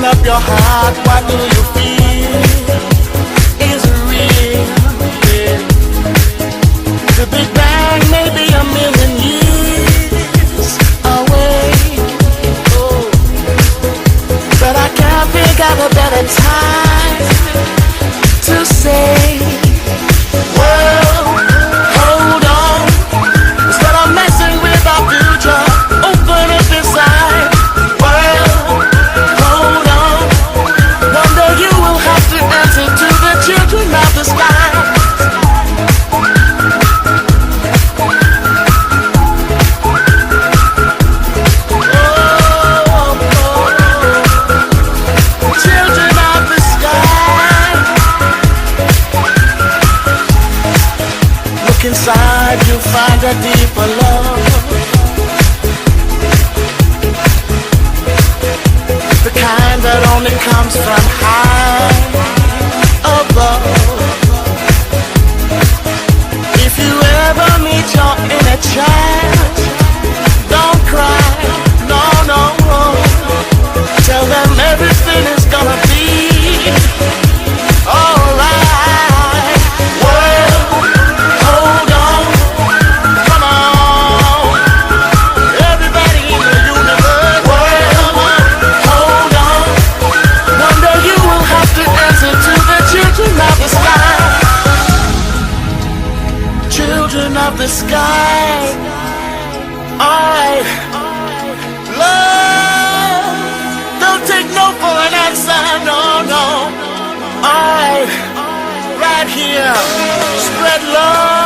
up your heart, what do you feel? Is it real? Yeah. The Big Bang may be a million years away, oh, but I can't think of a better time to say, well, hold on. Instead of messing with our future, open up inside. Well, hold on. One day you will have to answer to the children of the sky. Children of the sky. Look inside, you'll find a deeper love. The kind that only comes from high above. If you ever meet your inner child, don't cry, no, no. Tell them everything is gonna be alright. Well, hold on, come on, everybody in the universe. Well, hold on, one day you will have to answer to the children of the sky. Children of the sky, alright. Love, don't take no for an answer, no, no. Alright, right here, spread love.